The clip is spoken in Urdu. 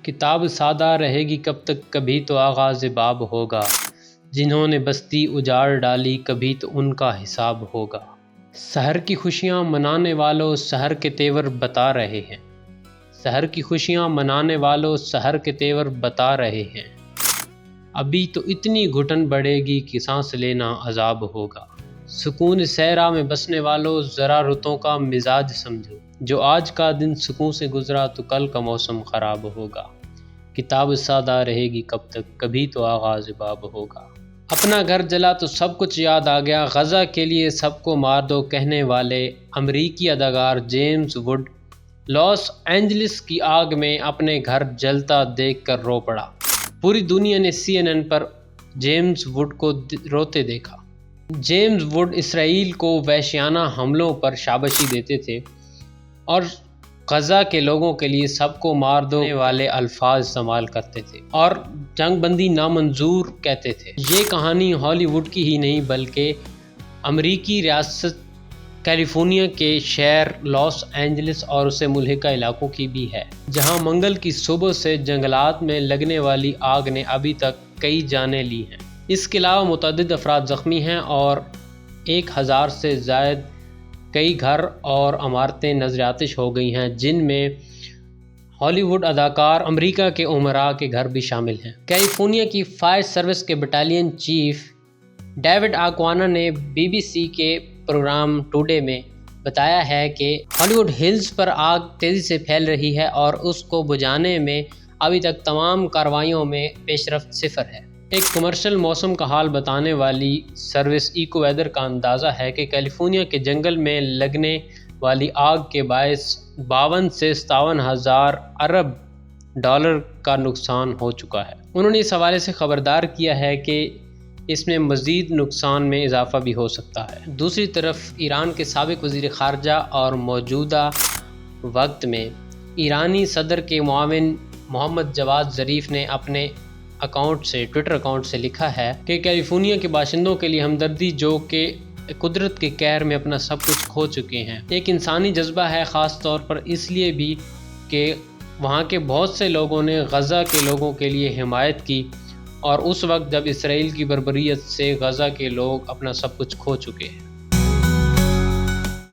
کتاب سادہ رہے گی کب تک، کبھی تو آغاز باب ہوگا، جنہوں نے بستی اجاڑ ڈالی کبھی تو ان کا حساب ہوگا۔ سحر کی خوشیاں منانے والوں سحر کے تیور بتا رہے ہیں، سحر کی خوشیاں منانے والوں سحر کے تیور بتا رہے ہیں، ابھی تو اتنی گھٹن بڑھے گی کہ سانس لینا عذاب ہوگا۔ سکون صحرا میں بسنے والوں ذرا رتوں کا مزاج سمجھو، جو آج کا دن سکون سے گزرا تو کل کا موسم خراب ہوگا۔ کتاب سادہ رہے گی کب تک، کبھی تو آغاز باب ہوگا۔ اپنا گھر جلا تو سب کچھ یاد آ گیا، غزہ کے لیے سب کو مار دو کہنے والے امریکی اداکار جیمز ووڈ لاس اینجلس کی آگ میں اپنے گھر جلتا دیکھ کر رو پڑا۔ پوری دنیا نے CNN پر جیمز ووڈ کو روتے دیکھا۔ جیمز ووڈ اسرائیل کو وحشیانہ حملوں پر شاباشی دیتے تھے اور غزہ کے لوگوں کے لیے سب کو مار دینے والے الفاظ استعمال کرتے تھے اور جنگ بندی نامنظور کہتے تھے۔ یہ کہانی ہالی ووڈ کی ہی نہیں بلکہ امریکی ریاست کیلیفورنیا کے شہر لاس اینجلس اور اسے ملحقہ علاقوں کی بھی ہے، جہاں منگل کی صبح سے جنگلات میں لگنے والی آگ نے ابھی تک کئی جانیں لی ہیں۔ اس کے علاوہ متعدد افراد زخمی ہیں اور 1000 سے زائد کئی گھر اور عمارتیں نذر آتش ہو گئی ہیں، جن میں ہالی ووڈ اداکار امریکہ کے امراء کے گھر بھی شامل ہیں۔ کیلیفورنیا کی فائر سروس کے بٹالین چیف ڈیوڈ آکوانا نے BBC کے پروگرام ٹوڈے میں بتایا ہے کہ ہالی ووڈ ہلز پر آگ تیزی سے پھیل رہی ہے اور اس کو بجھانے میں ابھی تک تمام کارروائیوں میں پیش رفت صفر ہے۔ ایک کمرشل موسم کا حال بتانے والی سروس ایکو ویدر کا اندازہ ہے کہ کیلیفورنیا کے جنگل میں لگنے والی آگ کے باعث 52 سے 57 ہزار ارب ڈالر کا نقصان ہو چکا ہے۔ انہوں نے اس حوالے سے خبردار کیا ہے کہ اس میں مزید نقصان میں اضافہ بھی ہو سکتا ہے۔ دوسری طرف ایران کے سابق وزیر خارجہ اور موجودہ وقت میں ایرانی صدر کے معاون محمد جواد ظریف نے اپنے ٹویٹر اکاؤنٹ سے لکھا ہے کہ کیلیفورنیا کے باشندوں کے لیے ہمدردی، جو کہ قدرت کے قہر میں اپنا سب کچھ کھو چکے ہیں، ایک انسانی جذبہ ہے، خاص طور پر اس لیے بھی کہ وہاں کے بہت سے لوگوں نے غزہ کے لوگوں کے لیے حمایت کی اور اس وقت جب اسرائیل کی بربریت سے غزہ کے لوگ اپنا سب کچھ کھو چکے ہیں۔